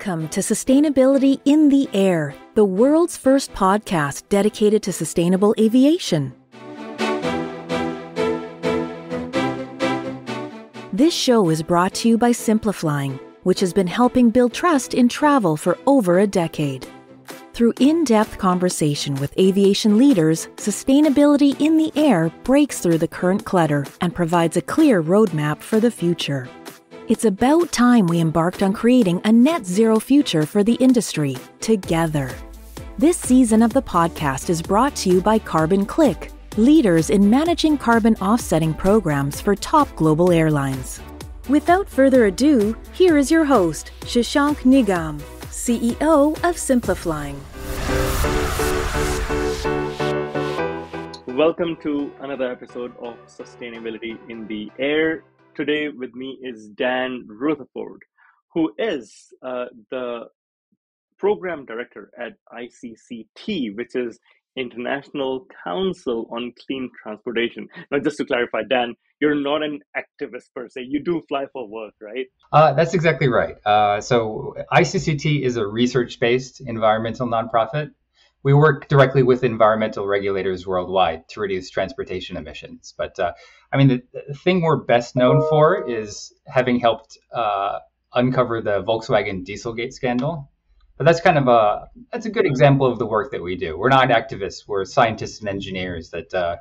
Welcome to Sustainability in the Air, the world's first podcast dedicated to sustainable aviation. This show is brought to you by Simplifying, which has been helping build trust in travel for over a decade. Through in-depth conversation with aviation leaders, Sustainability in the Air breaks through the current clutter and provides a clear roadmap for the future. It's about time we embarked on creating a net zero future for the industry, together. This season of the podcast is brought to you by Carbon Click, leaders in managing carbon offsetting programs for top global airlines. Without further ado, here is your host, Shashank Nigam, CEO of Simplifying. Welcome to another episode of Sustainability in the Air. Today with me is Dan Rutherford, who is the program director at ICCT, which is International Council on Clean Transportation. Now, just to clarify, Dan, you're not an activist per se. You do fly for work, right? That's exactly right. So ICCT is a research-based environmental nonprofit. We work directly with environmental regulators worldwide to reduce transportation emissions. But the thing we're best known for is having helped uncover the Volkswagen Dieselgate scandal. But that's a good example of the work that we do. We're not activists. We're scientists and engineers that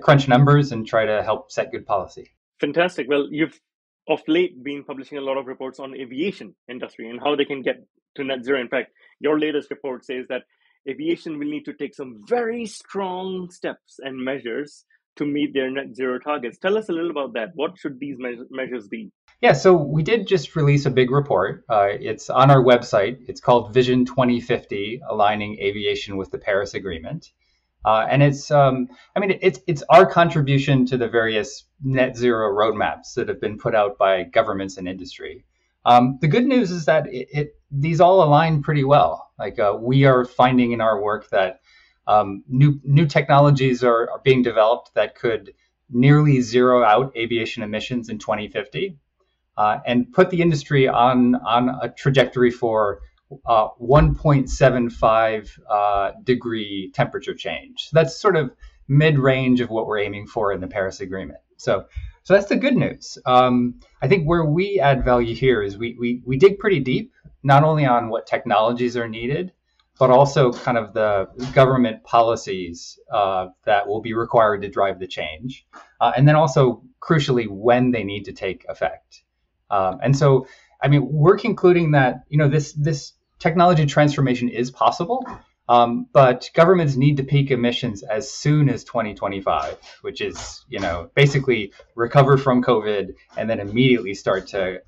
crunch numbers and try to help set good policy. Fantastic. Well, you've of late been publishing a lot of reports on aviation industry and how they can get to net zero. In fact, your latest report says that aviation will need to take some very strong steps and measures to meet their net zero targets. Tell us a little about that. What should these measures be? Yeah, so we did just release a big report. It's on our website. It's called Vision 2050, Aligning Aviation with the Paris Agreement. And it's our contribution to the various net zero roadmaps that have been put out by governments and industry. The good news is that these all align pretty well. We are finding in our work that new technologies are being developed that could nearly zero out aviation emissions in 2050 and put the industry on a trajectory for 1.75 degree temperature change. So that's sort of mid-range of what we're aiming for in the Paris Agreement. So that's the good news. I think where we add value here is we dig pretty deep, not only on what technologies are needed, but also kind of the government policies that will be required to drive the change. And then also, crucially, when they need to take effect. We're concluding that, this technology transformation is possible, but governments need to peak emissions as soon as 2025, which is, basically recover from COVID and then immediately start to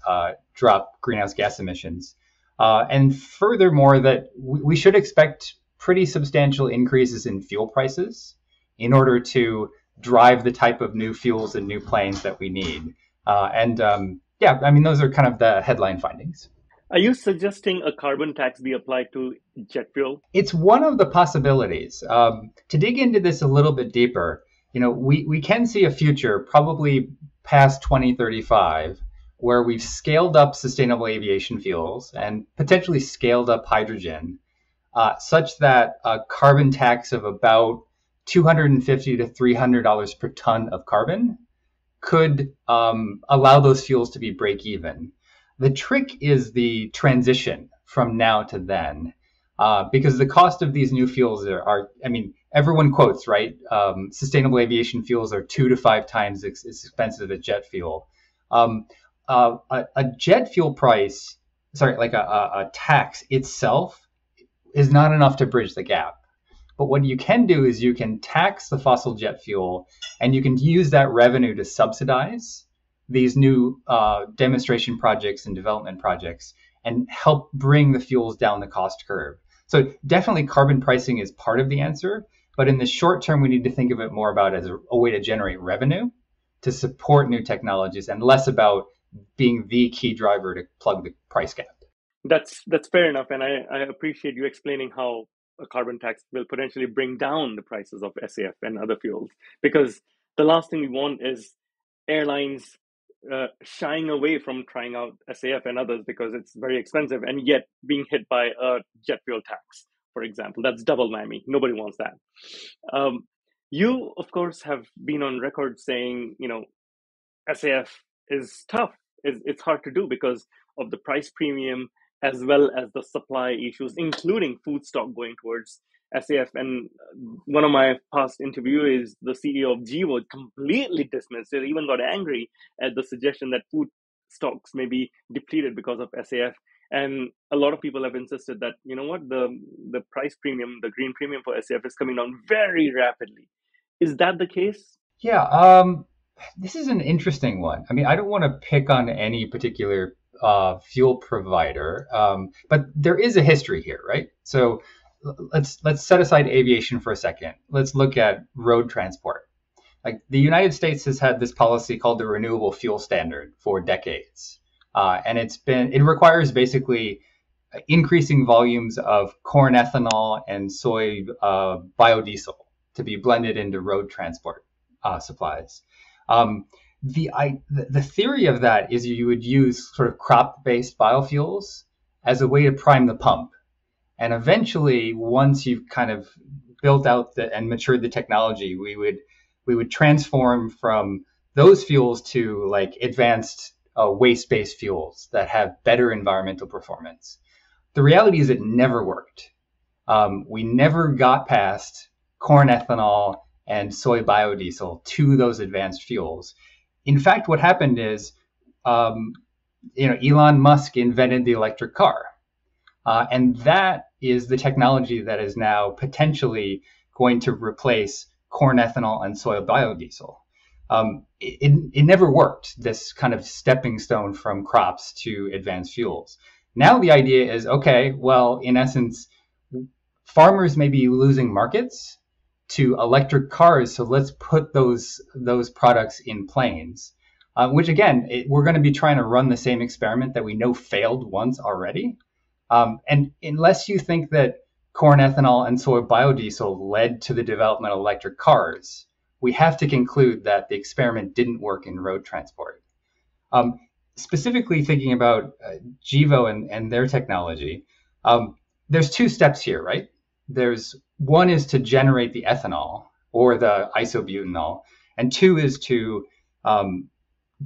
drop greenhouse gas emissions. And furthermore, that we should expect pretty substantial increases in fuel prices in order to drive the type of new fuels and new planes that we need. Those are kind of the headline findings. Are you suggesting a carbon tax be applied to jet fuel? It's one of the possibilities. To dig into this a little bit deeper, we can see a future probably past 2035 where we've scaled up sustainable aviation fuels and potentially scaled up hydrogen, such that a carbon tax of about $250 to $300 per ton of carbon could allow those fuels to be break even. The trick is the transition from now to then, because the cost of these new fuels are everyone quotes, right? Sustainable aviation fuels are 2 to 5 times as expensive as jet fuel. A jet fuel price, a tax itself is not enough to bridge the gap. But what you can do is you can tax the fossil jet fuel and you can use that revenue to subsidize these new demonstration projects and development projects and help bring the fuels down the cost curve. So definitely carbon pricing is part of the answer, but in the short term, we need to think of it more about as a way to generate revenue to support new technologies and less about being the key driver to plug the price gap. That's fair enough. And I appreciate you explaining how a carbon tax will potentially bring down the prices of SAF and other fuels, because the last thing we want is airlines shying away from trying out SAF and others because it's very expensive, and yet being hit by a jet fuel tax, for example. That's double whammy. Nobody wants that. Um, you, of course, have been on record saying, SAF is tough. It's hard to do because of the price premium as well as the supply issues, including food stock going towards SAF. And one of my past interviewees, the CEO of Gevo, completely dismissed it, even got angry at the suggestion that food stocks may be depleted because of SAF. And a lot of people have insisted that, the price premium, the green premium for SAF is coming down very rapidly. Is that the case? Yeah, this is an interesting one. I mean, I don't want to pick on any particular fuel provider, but there is a history here, right? So let's set aside aviation for a second. Let's look at road transport. Like the United States has had this policy called the Renewable Fuel Standard for decades, and it requires basically increasing volumes of corn ethanol and soy biodiesel to be blended into road transport supplies. The theory of that is you would use sort of crop-based biofuels as a way to prime the pump. And eventually, once you've kind of built out and matured the technology, we would transform from those fuels to like advanced waste-based fuels that have better environmental performance. The reality is it never worked. We never got past corn ethanol and soy biodiesel to those advanced fuels. In fact, what happened is, Elon Musk invented the electric car. And that is the technology that is now potentially going to replace corn ethanol and soy biodiesel. It never worked, this kind of stepping stone from crops to advanced fuels. Now the idea is, okay, well, in essence, farmers may be losing markets to electric cars, so let's put those products in planes, which again, we're going to be trying to run the same experiment that we know failed once already. And unless you think that corn ethanol and soy biodiesel led to the development of electric cars, we have to conclude that the experiment didn't work in road transport. Specifically thinking about Gevo and their technology, there's two steps here, right? One is to generate the ethanol or the isobutanol, and two is to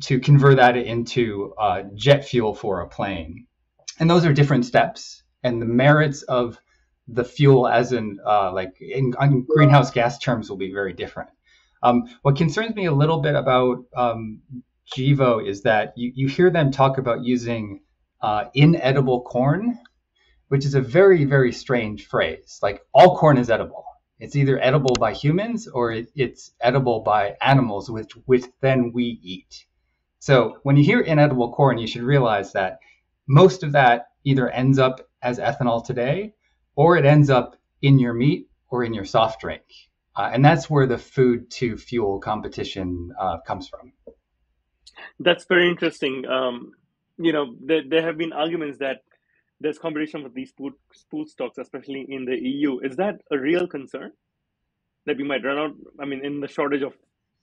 convert that into jet fuel for a plane. And those are different steps, and the merits of the fuel, as in greenhouse gas terms, will be very different. What concerns me a little bit about Gevo is that you hear them talk about using inedible corn, which is a very, very strange phrase. Like, all corn is edible. It's either edible by humans or it's edible by animals, which then we eat. So when you hear inedible corn, you should realize that most of that either ends up as ethanol today, or it ends up in your meat or in your soft drink. And that's where the food to fuel competition comes from. That's very interesting. There have been arguments that there's competition with these food stocks, especially in the EU. Is that a real concern that we might run out? I mean, in the shortage of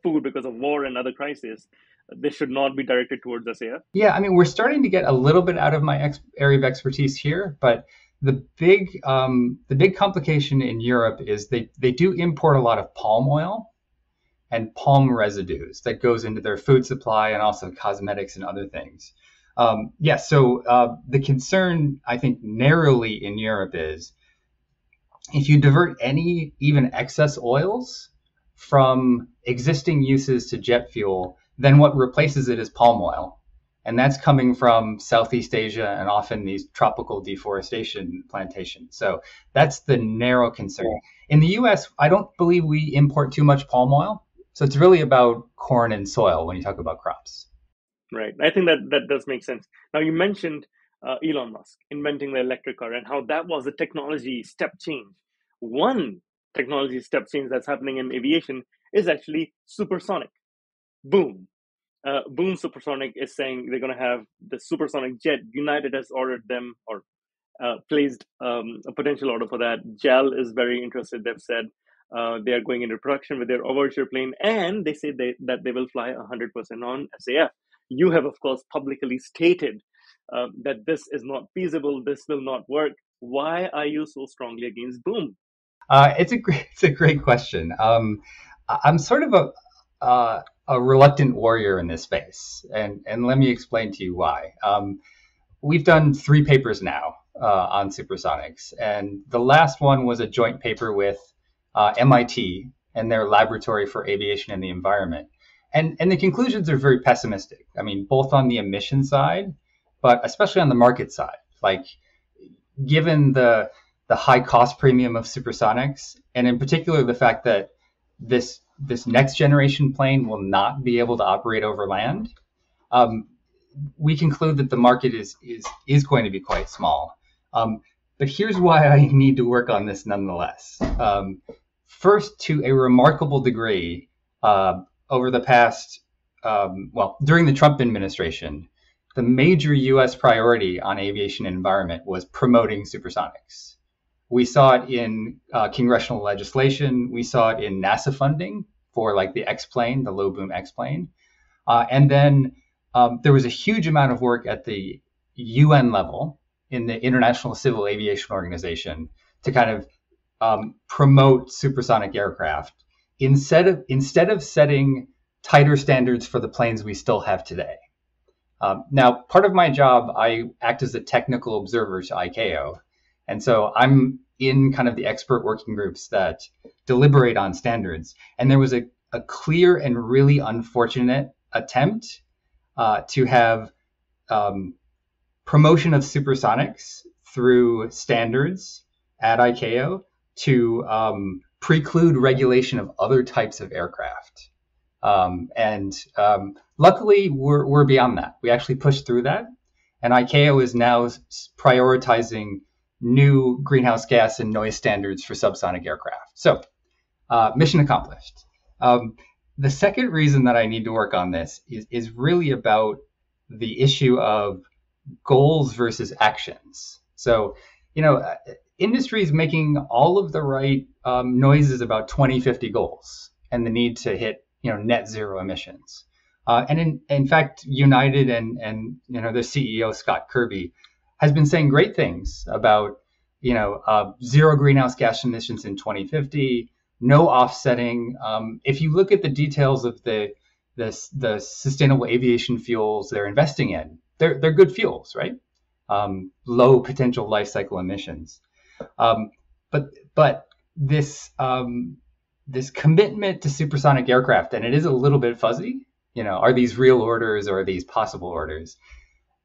food because of war and other crises, they should not be directed towards SAF? Yeah, I mean, we're starting to get a little bit out of my area of expertise here, but the big complication in Europe is they do import a lot of palm oil and palm residues that goes into their food supply and also cosmetics and other things. So the concern, I think, narrowly in Europe is if you divert any even excess oils from existing uses to jet fuel, then what replaces it is palm oil. And that's coming from Southeast Asia and often these tropical deforestation plantations. So that's the narrow concern. In the US, I don't believe we import too much palm oil. So it's really about corn and soil when you talk about crops. Right. I think that does make sense. Now, you mentioned Elon Musk inventing the electric car and how that was a technology step change. One technology step change that's happening in aviation is actually supersonic. Boom. Boom Supersonic is saying they're going to have the supersonic jet. United has ordered them or placed a potential order for that. JAL is very interested. They've said they are going into production with their overture plane, and they say that they will fly 100% on SAF. You have, of course, publicly stated that this is not feasible, this will not work. Why are you so strongly against boom? It's a great question. I'm sort of a reluctant warrior in this space, and let me explain to you why. We've done 3 papers now on supersonics, and the last one was a joint paper with MIT and their Laboratory for Aviation and the Environment. And the conclusions are very pessimistic. I mean, both on the emission side, but especially on the market side. Like, given the high cost premium of supersonics, and in particular the fact that this next generation plane will not be able to operate over land, we conclude that the market is going to be quite small. But here's why I need to work on this nonetheless. First, to a remarkable degree, over the past, during the Trump administration, the major U.S. priority on aviation and environment was promoting supersonics. We saw it in congressional legislation. We saw it in NASA funding for like the X-plane, the low boom X-plane. And then there was a huge amount of work at the UN level in the International Civil Aviation Organization to kind of promote supersonic aircraft instead of setting tighter standards for the planes we still have today. Now, part of my job, I act as a technical observer to ICAO. And so I'm in kind of the expert working groups that deliberate on standards. And there was a clear and really unfortunate attempt to have promotion of supersonics through standards at ICAO to preclude regulation of other types of aircraft. Luckily, we're beyond that. We actually pushed through that. And ICAO is now prioritizing new greenhouse gas and noise standards for subsonic aircraft. So, mission accomplished. The second reason that I need to work on this is really about the issue of goals versus actions. So, industry is making all of the right noises about 2050 goals and the need to hit, net zero emissions. And in fact, United and their CEO, Scott Kirby, has been saying great things about, zero greenhouse gas emissions in 2050, no offsetting. If you look at the details of the sustainable aviation fuels they're investing in, they're good fuels, right? Low potential life cycle emissions. But this commitment to supersonic aircraft, and it is a little bit fuzzy, are these real orders or are these possible orders?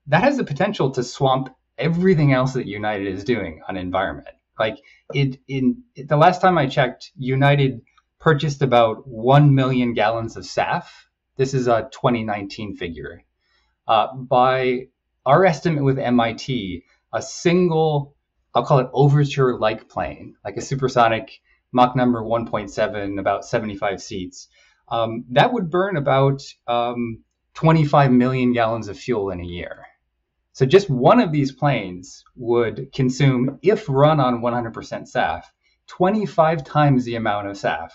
That has the potential to swamp everything else that United is doing on environment. Like the last time I checked, United purchased about 1 million gallons of SAF. This is a 2019 figure. By our estimate with MIT, a single, I'll call it overture-like plane, like a supersonic Mach number 1.7, about 75 seats, that would burn about 25 million gallons of fuel in a year. So just one of these planes would consume, if run on 100% SAF, 25 times the amount of SAF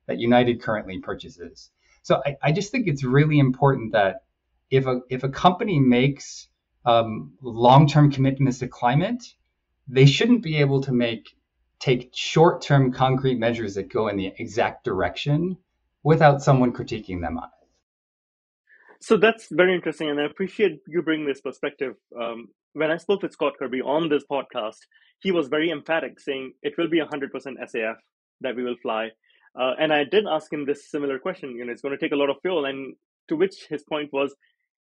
that United currently purchases. So I just think it's really important that if a company makes long-term commitments to climate, they shouldn't be able to take short-term concrete measures that go in the exact direction without someone critiquing them on it. So that's very interesting, and I appreciate you bringing this perspective. When I spoke with Scott Kirby on this podcast, he was very emphatic, saying it will be 100% SAF that we will fly. And I did ask him this similar question, it's going to take a lot of fuel, and to which his point was,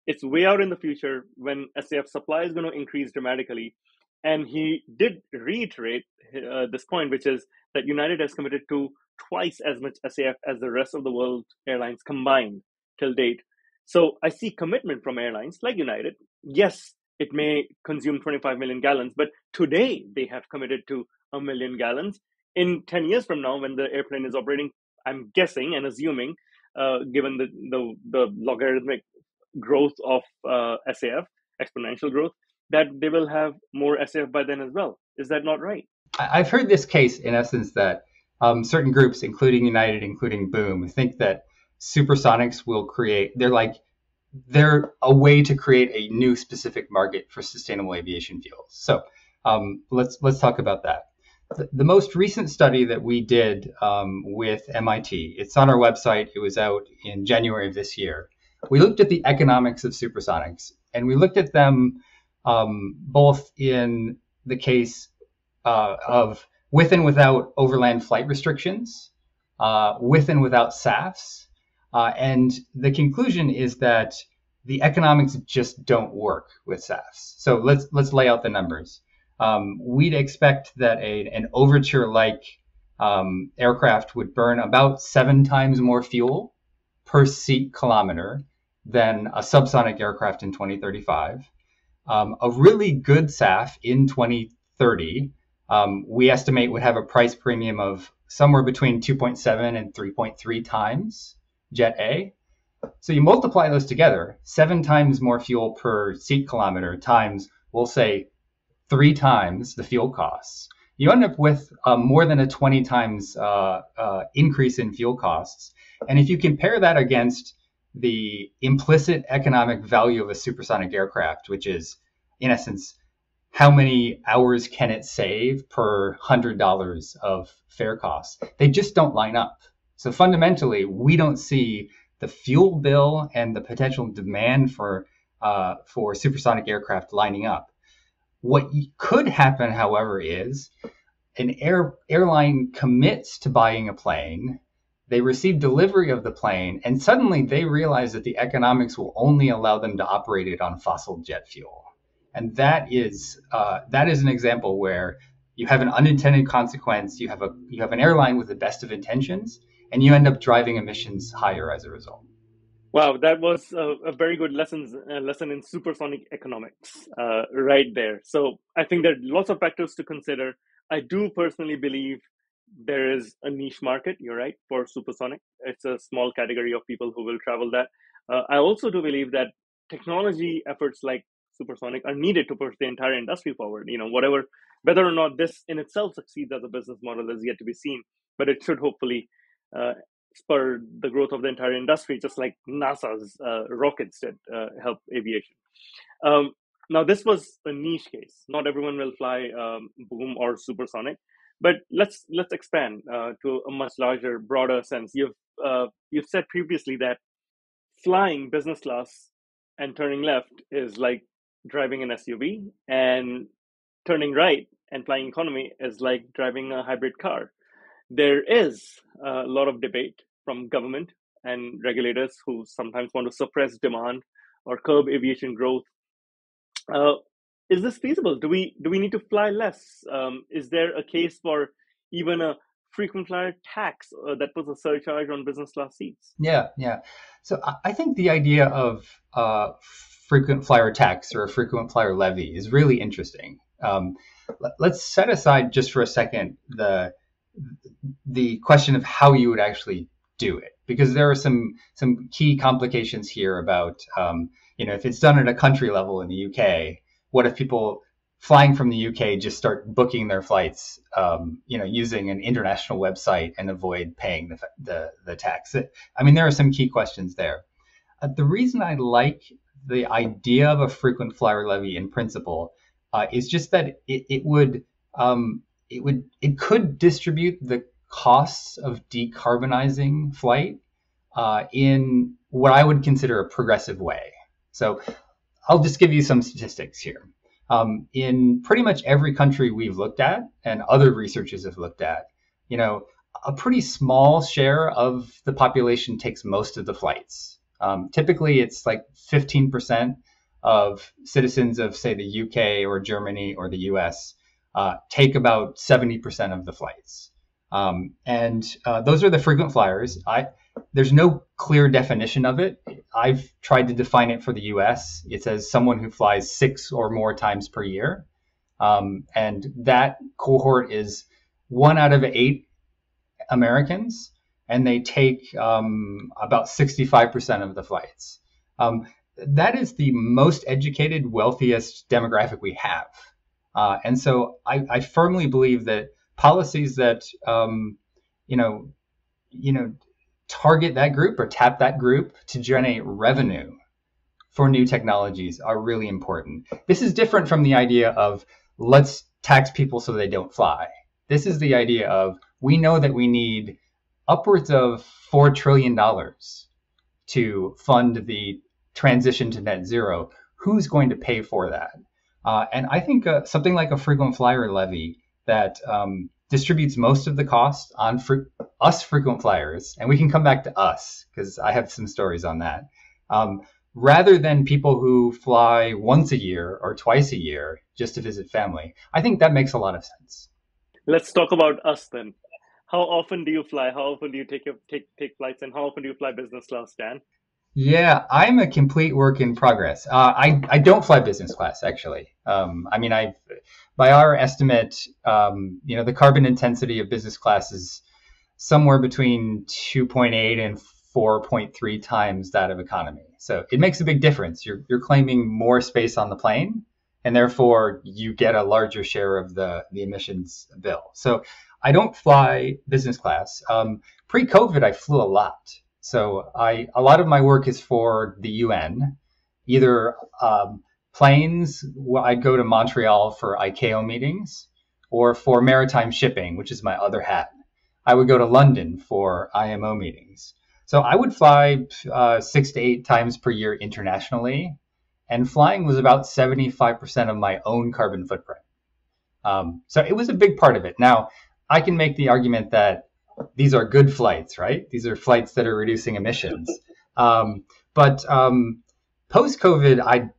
it's way out in the future when SAF supply is going to increase dramatically. And he did reiterate this point, which is that United has committed to twice as much SAF as the rest of the world airlines combined till date. So I see commitment from airlines like United. Yes, it may consume 25 million gallons, but today they have committed to 1 million gallons. In 10 years from now, when the airplane is operating, I'm guessing and assuming, given the logarithmic growth of SAF, exponential growth, that they will have more SAF by then as well. Is that not right? I've heard this case, in essence, that certain groups, including United, including Boom, think that supersonics will create, they're like they're a way to create a new specific market for sustainable aviation fuels. So let's talk about that. The most recent study that we did with MIT, it's on our website. It was out in January of this year. We looked at the economics of supersonics, and we looked at them both in the case of with and without overland flight restrictions, with and without SAFs. And the conclusion is that the economics just don't work with SAFs. So let's lay out the numbers. We'd expect that an Overture-like aircraft would burn about 7 times more fuel per seat kilometer than a subsonic aircraft in 2035. A really good SAF in 2030, we estimate would have a price premium of somewhere between 2.7 and 3.3 times Jet A. So you multiply those together, 7 times more fuel per seat kilometer times, we'll say, 3 times the fuel costs. You end up with more than a 20 times increase in fuel costs. And if you compare that against the implicit economic value of a supersonic aircraft, which is, in essence, how many hours can it save per $100 of fare costs, they just don't line up. So fundamentally, we don't see the fuel bill and the potential demand for supersonic aircraft lining up. What could happen, however, is an airline commits to buying a plane, they receive delivery of the plane, and suddenly they realize that the economics will only allow them to operate it on fossil jet fuel. And that is an example where you have an unintended consequence. You have an airline with the best of intentions, and you end up driving emissions higher as a result. Wow, that was a very good lesson in supersonic economics right there. So I think there are lots of factors to consider. I do personally believe there is a niche market, you're right, for supersonic. It's a small category of people who will travel that. I also do believe that technology efforts like supersonic are needed to push the entire industry forward. Whether or not this in itself succeeds as a business model is yet to be seen, but it should hopefully spur the growth of the entire industry, just like NASA's rockets did help aviation. Now, this was a niche case. Not everyone will fly boom or supersonic, but let's expand to a much larger, broader sense. You've said previously that flying business class and turning left is like driving an SUV, and turning right and flying economy is like driving a hybrid car. There is a lot of debate from government and regulators who sometimes want to suppress demand or curb aviation growth. Is this feasible? Do we need to fly less? Is there a case for even a frequent flyer tax that puts a surcharge on business class seats? Yeah. So I think the idea of frequent flyer tax or a frequent flyer levy is really interesting. Let's set aside just for a second the question of how you would actually do it, because there are some key complications here about if it's done at a country level in the UK, what if people flying from the UK just start booking their flights using an international website and avoid paying the tax? I mean, there are some key questions there. The reason I like the idea of a frequent flyer levy in principle is just that it could distribute the costs of decarbonizing flight in what I would consider a progressive way. So I'll just give you some statistics here. In pretty much every country we've looked at and other researchers have looked at, a pretty small share of the population takes most of the flights. Typically, it's like 15% of citizens of, say, the UK or Germany or the US take about 70% of the flights. And those are the frequent flyers. There's no clear definition of it. I've tried to define it for the US. It says someone who flies 6 or more times per year. And that cohort is 1 out of 8 Americans, and they take about 65% of the flights. That is the most educated, wealthiest demographic we have. And so I firmly believe that policies that, target that group or tap that group to generate revenue for new technologies are really important. This is different from the idea of let's tax people so they don't fly. This is the idea of we know that we need upwards of $4 trillion to fund the transition to net zero. Who's going to pay for that? And I think something like a frequent flyer levy that distributes most of the cost on us frequent flyers, and we can come back to us because I have some stories on that, rather than people who fly once a year or twice a year just to visit family. I think that makes a lot of sense. Let's talk about us then. How often do you fly? How often do you take flights, and how often do you fly business class, Dan? Yeah, I'm a complete work in progress. I don't fly business class actually. I mean, by our estimate, the carbon intensity of business class is somewhere between 2.8 and 4.3 times that of economy. So it makes a big difference. You're claiming more space on the plane, and therefore you get a larger share of the emissions bill. So I don't fly business class. Pre-COVID, I flew a lot. So a lot of my work is for the UN, either planes. I'd go to Montreal for ICAO meetings, or for maritime shipping, which is my other hat. I would go to London for IMO meetings. So I would fly 6 to 8 times per year internationally, and flying was about 75% of my own carbon footprint. So it was a big part of it. Now, I can make the argument that these are good flights, right? These are flights that are reducing emissions. But post-COVID,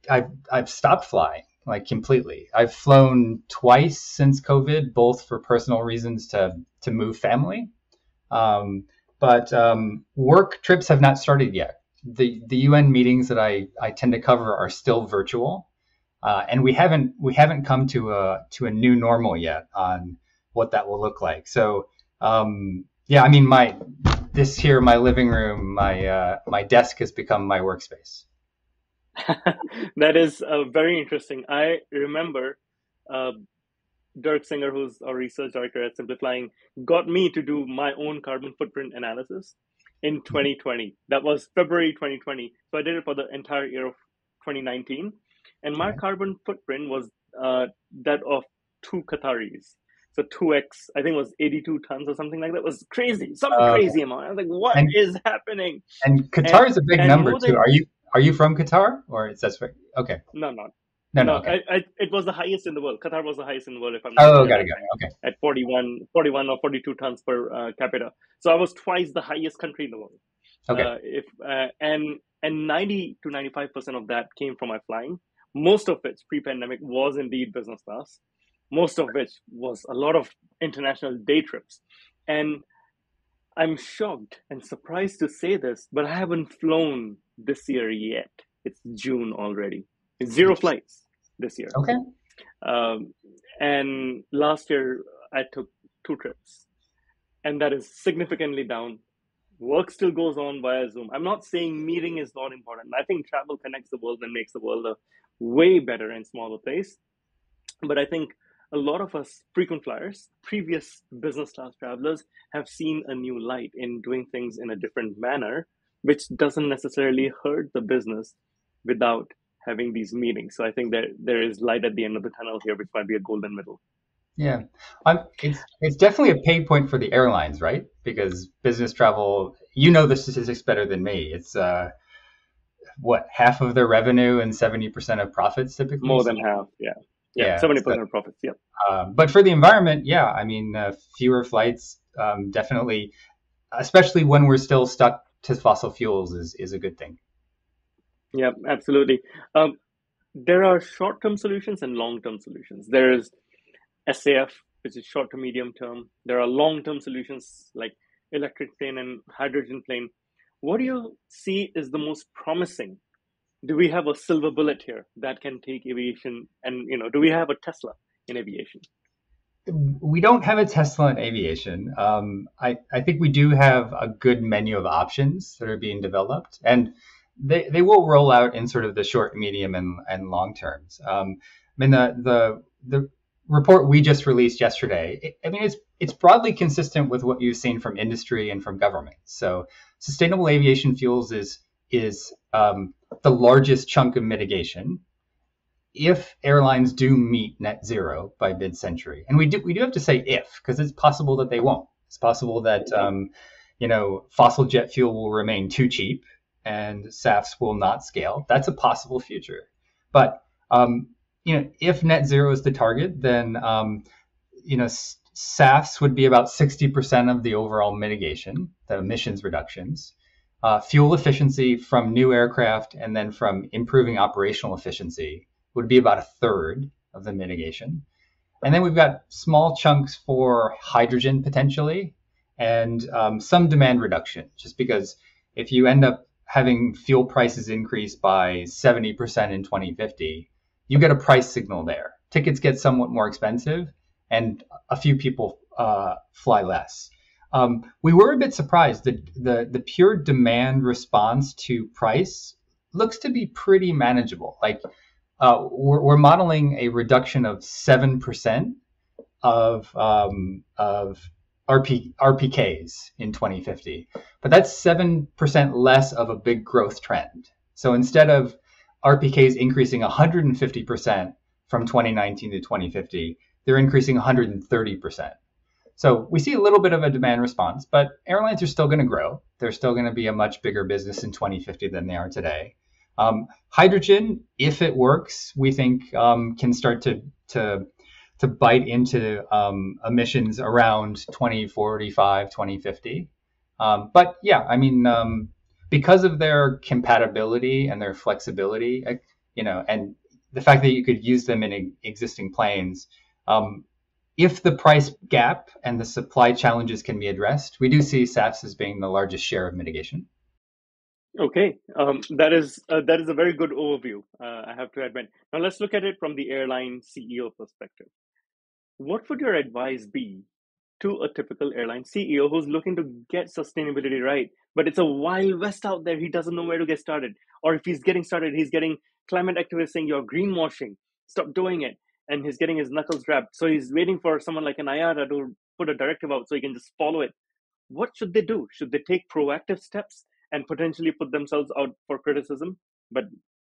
I've stopped flying like completely. I've flown twice since COVID, both for personal reasons to move family. But work trips have not started yet. The UN meetings that I tend to cover are still virtual, and we haven't come to a new normal yet on what that will look like. So yeah, I mean, my living room, my desk has become my workspace. That is very interesting. I remember Dirk Singer, who's our research director at Simplifying, got me to do my own carbon footprint analysis in 2020. That was February 2020. So I did it for the entire year of 2019. And my carbon footprint was that of 2 Qataris. So 2x, I think it was 82 tons or something like that. It was crazy, some crazy amount. I was like, what is happening? And Qatar is a big number too. Are you from Qatar, or is that okay? No. Okay. It was the highest in the world. Qatar was the highest in the world, if I'm not mistaken. Got it. Okay. At 41 or 42 tons per capita. So I was twice the highest country in the world. Okay. And 90 to 95% of that came from my flying. Most of which pre-pandemic was indeed business class. Most of which was a lot of international day trips. And I'm shocked and surprised to say this, but I haven't flown this year yet. It's June already. 0 flights this year. Okay. And last year I took 2 trips, and that is significantly down. Work still goes on via Zoom. I'm not saying meeting is not important. I think travel connects the world and makes the world a way better and smaller place. But I think a lot of us frequent flyers, previous business class travelers, have seen a new light in doing things in a different manner, which doesn't necessarily hurt the business without having these meetings. So I think that there is light at the end of the tunnel here, which might be a golden middle. Yeah, it's definitely a pain point for the airlines, right? Because business travel, you know the statistics better than me. It's half of their revenue and 70% of profits typically. More than half, yeah. 70% of profits, yeah. But for the environment, yeah, I mean, fewer flights, definitely, especially when we're still stuck to fossil fuels, is a good thing. Yeah, absolutely. There are short-term solutions and long-term solutions. There is SAF, which is short to medium term. There are long-term solutions like electric plane and hydrogen plane. What do you see is the most promising? Do we have a silver bullet here that can take aviation? And, do we have a Tesla in aviation? We don't have a Tesla in aviation. I think we do have a good menu of options that are being developed, and they will roll out in sort of the short, medium, and long terms. I mean, the report we just released yesterday, it's broadly consistent with what you've seen from industry and from government. So sustainable aviation fuels is the largest chunk of mitigation if airlines do meet net zero by mid-century. And we do have to say if, because it's possible that they won't. It's possible that fossil jet fuel will remain too cheap and SAFs will not scale. That's a possible future. But if net zero is the target, then SAFs would be about 60% of the overall mitigation, the emissions reductions. Fuel efficiency from new aircraft and then from improving operational efficiency would be about a third of the mitigation. And then we've got small chunks for hydrogen potentially and some demand reduction, just because if you end up having fuel prices increase by 70% in 2050, you get a price signal there. Tickets get somewhat more expensive and a few people fly less. We were a bit surprised that the pure demand response to price looks to be pretty manageable. Like we're modeling a reduction of 7% of RPKs in 2050, but that's 7% less of a big growth trend. So instead of RPKs increasing 150% from 2019 to 2050, they're increasing 130%. So we see a little bit of a demand response, but airlines are still going to grow. They're still going to be a much bigger business in 2050 than they are today. Hydrogen, if it works, we think can start to bite into emissions around 2045, 2050. But yeah, I mean, because of their compatibility and their flexibility, and the fact that you could use them in existing planes, if the price gap and the supply challenges can be addressed, we do see SAFs as being the largest share of mitigation. Okay, that is a very good overview, I have to admit. Now let's look at it from the airline CEO perspective. What would your advice be to a typical airline CEO who's looking to get sustainability right, but it's a wild west out there, he doesn't know where to get started? Or if he's getting started, he's getting climate activists saying you're greenwashing, stop doing it, and he's getting his knuckles wrapped. So he's waiting for someone like an IATA to put a directive out so he can just follow it. What should they do? Should they take proactive steps and potentially put themselves out for criticism, but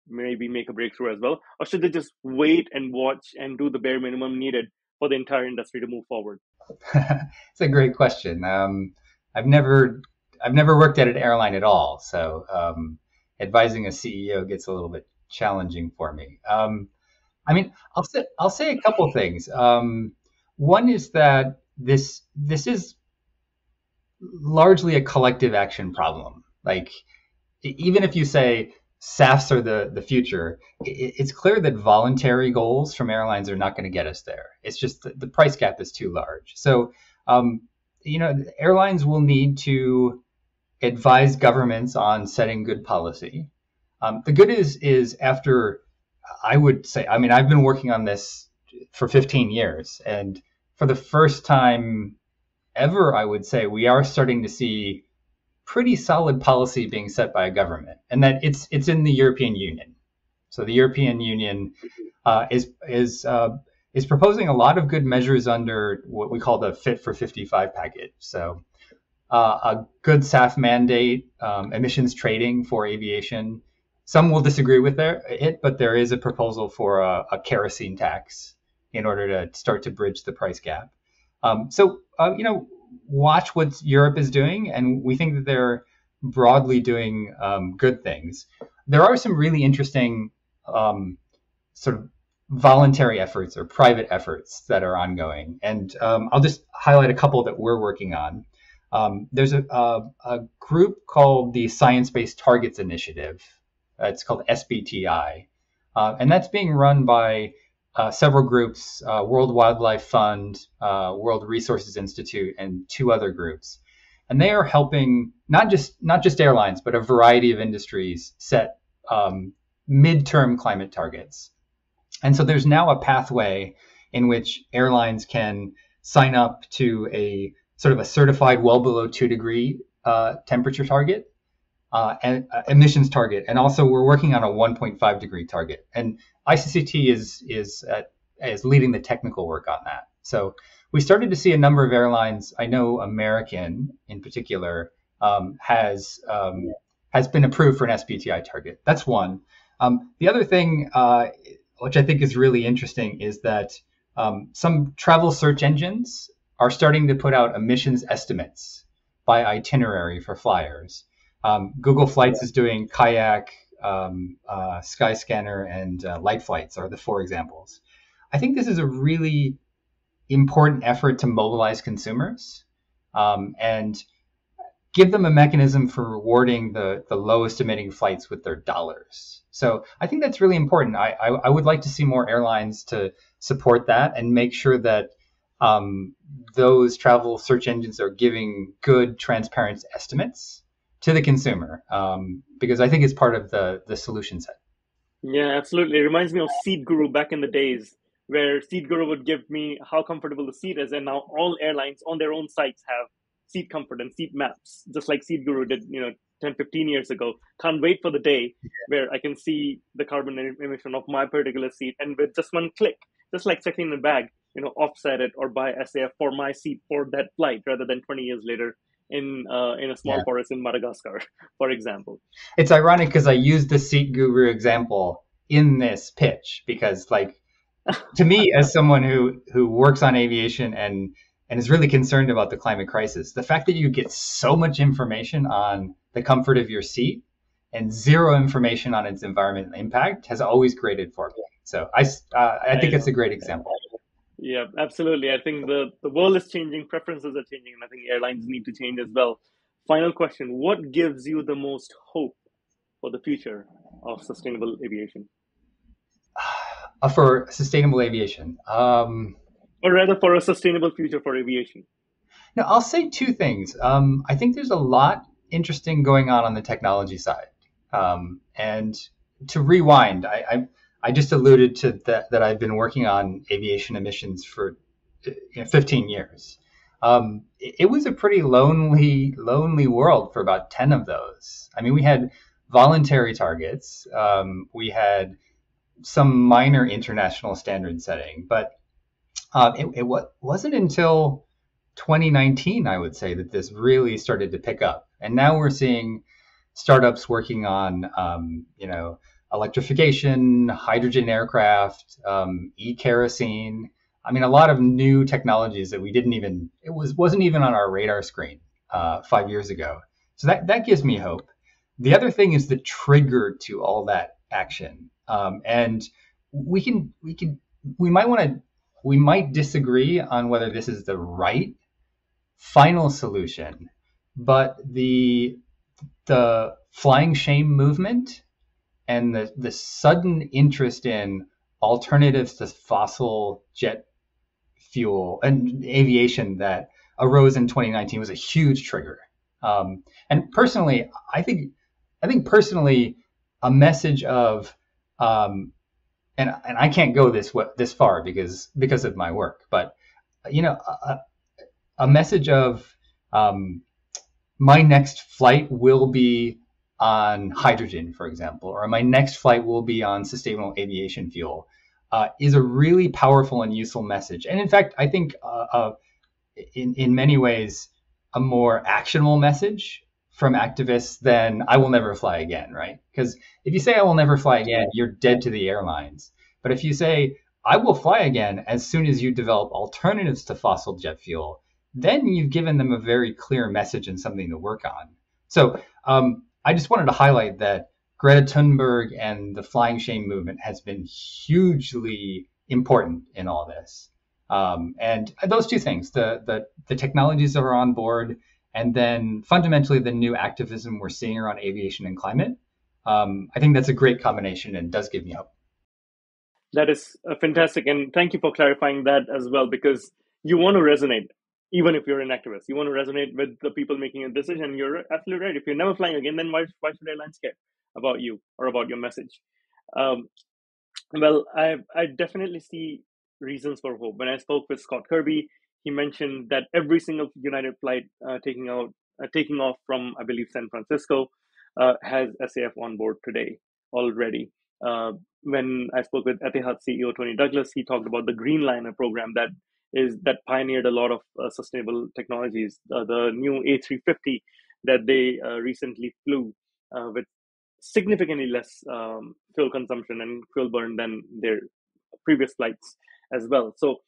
maybe make a breakthrough as well? Or should they just wait and watch and do the bare minimum needed for the entire industry to move forward? It's a great question. I've never worked at an airline at all, so advising a CEO gets a little bit challenging for me. I mean, I'll say a couple things. One is that this is largely a collective action problem. Like, even if you say SAFs are the future, it's clear that voluntary goals from airlines are not going to get us there. It's just the price gap is too large. So, airlines will need to advise governments on setting good policy. The good is after, I would say, I mean, I've been working on this for 15 years, and for the first time ever, I would say we are starting to see pretty solid policy being set by a government, and that it's in the European Union. So the European Union is proposing a lot of good measures under what we call the Fit for 55 package. So a good SAF mandate, emissions trading for aviation. Some will disagree with it, but there is a proposal for a kerosene tax in order to start to bridge the price gap. Watch what Europe is doing, and we think that they're broadly doing good things. There are some really interesting sort of voluntary efforts or private efforts that are ongoing, and I'll just highlight a couple that we're working on. There's a group called the Science-Based Targets Initiative. It's called SBTI, and that's being run by several groups, World Wildlife Fund, World Resources Institute, and two other groups. And they are helping not just airlines, but a variety of industries set midterm climate targets. And so there's now a pathway in which airlines can sign up to a sort of a certified well below 2 degree temperature target and emissions target. And also we're working on a 1.5 degree target. And ICCT is leading the technical work on that. So we started to see a number of airlines. I know American in particular has has been approved for an SBTI target. That's one. The other thing, which I think is really interesting, is that some travel search engines are starting to put out emissions estimates by itinerary for flyers. Google Flights is doing Kayak, Skyscanner, and Light Flights are the four examples. I think this is a really important effort to mobilize consumers and give them a mechanism for rewarding the lowest emitting flights with their dollars. So I think that's really important. I would like to see more airlines to support that and make sure that those travel search engines are giving good, transparent estimates to the consumer, because I think it's part of the solution set. Yeah, absolutely. It reminds me of Seat Guru back in the days where Seat Guru would give me how comfortable the seat is, and now all airlines on their own sites have seat comfort and seat maps, just like Seat Guru did, 10, 15 years ago. Can't wait for the day where I can see the carbon emission of my particular seat, and with just one click, just like checking in a bag, offset it or buy SAF for my seat for that flight rather than 20 years later in a small forest in Madagascar, for example. It's ironic because I used the Seat Guru example in this pitch because, like, to me, as someone who works on aviation and is really concerned about the climate crisis, the fact that you get so much information on the comfort of your seat and zero information on its environmental impact has always grated for me. So I think it's a great example. Yeah, absolutely. I think the world is changing, preferences are changing, and I think airlines need to change as well. Final question: what gives you the most hope for the future of sustainable aviation? For sustainable aviation. Or rather, for a sustainable future for aviation? No, I'll say two things. I think there's a lot interesting going on the technology side. And to rewind, I just alluded to that I've been working on aviation emissions for 15 years. It was a pretty lonely world for about 10 of those. I mean, we had voluntary targets. We had some minor international standard setting, but it wasn't until 2019, I would say, that this really started to pick up. And now we're seeing startups working on, electrification, hydrogen aircraft, e-kerosene. I mean, a lot of new technologies that wasn't even on our radar screen 5 years ago. So that gives me hope. The other thing is the trigger to all that action. And we might disagree on whether this is the right final solution, but the flying shame movement and the sudden interest in alternatives to fossil jet fuel and aviation that arose in 2019 was a huge trigger. And personally, I think personally a message of and I can't go this far because of my work, but a message of my next flight will be on hydrogen, for example, or my next flight will be on sustainable aviation fuel, is a really powerful and useful message. And in fact, I think in many ways a more actionable message from activists than "I will never fly again," right? Because if you say "I will never fly again," you're dead to the airlines. But if you say "I will fly again" as soon as you develop alternatives to fossil jet fuel, then you've given them a very clear message and something to work on. So I just wanted to highlight that Greta Thunberg and the flying shame movement has been hugely important in all this. And those two things, the technologies that are on board, and then fundamentally the new activism we're seeing around aviation and climate, I think that's a great combination and does give me hope. That is fantastic. And thank you for clarifying that as well, because you want to resonate, even if you're an activist. You want to resonate with the people making a decision. You're absolutely right. If you're never flying again, then why should airlines care about you or about your message? Well, I definitely see reasons for hope. When I spoke with Scott Kirby, he mentioned that every single United flight taking off from, I believe, San Francisco has SAF on board today already. When I spoke with Etihad CEO Tony Douglas, he talked about the Greenliner program that pioneered a lot of sustainable technologies. The new A350 that they recently flew with significantly less fuel consumption and fuel burn than their previous flights as well. So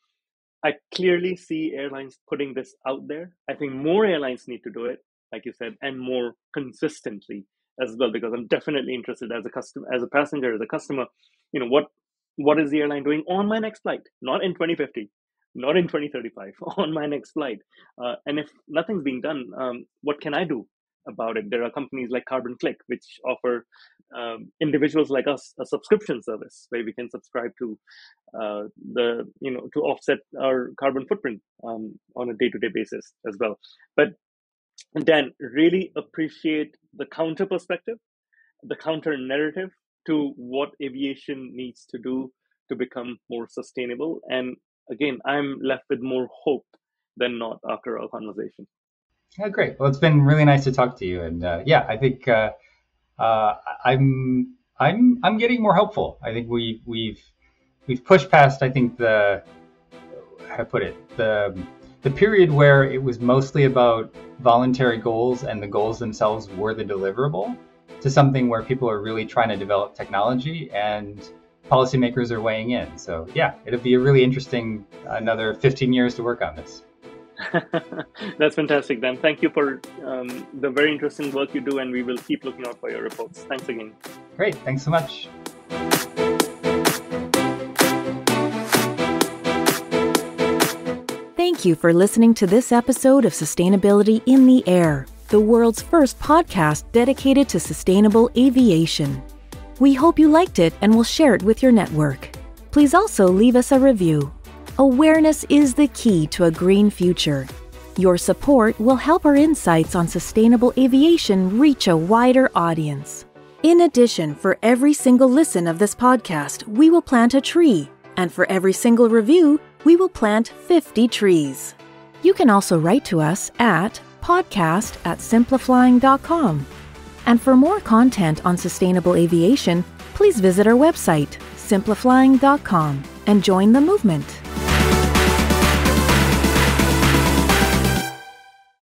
I clearly see airlines putting this out there. I think more airlines need to do it, like you said, and more consistently as well, because I'm definitely interested as a customer, as a passenger, as a customer, what is the airline doing on my next flight? Not in 2050, not in 2035, on my next flight. And if nothing's being done, what can I do about it? There are companies like Carbon Click, which offer individuals like us a subscription service where we can subscribe to to offset our carbon footprint on a day-to-day basis as well. But Dan, really appreciate the counter perspective, the counter narrative to what aviation needs to do to become more sustainable. And again, I'm left with more hope than not after our conversation. Yeah, great. Well, it's been really nice to talk to you, and I think I'm getting more hopeful. I think we've pushed past, I think, how to put it, the period where it was mostly about voluntary goals and the goals themselves were the deliverable, to something where people are really trying to develop technology and policymakers are weighing in. So yeah, it'll be a really interesting another 15 years to work on this. That's fantastic, Dan. Thank you for the very interesting work you do, and we will keep looking out for your reports. Thanks again. Great. Thanks so much. Thank you for listening to this episode of Sustainability in the Air, the world's first podcast dedicated to sustainable aviation. We hope you liked it and will share it with your network. Please also leave us a review. Awareness is the key to a green future. Your support will help our insights on sustainable aviation reach a wider audience. In addition, for every single listen of this podcast, we will plant a tree. And for every single review, we will plant 50 trees. You can also write to us at podcast@simpliflying.com. And for more content on sustainable aviation, please visit our website, simpliflying.com, and join the movement.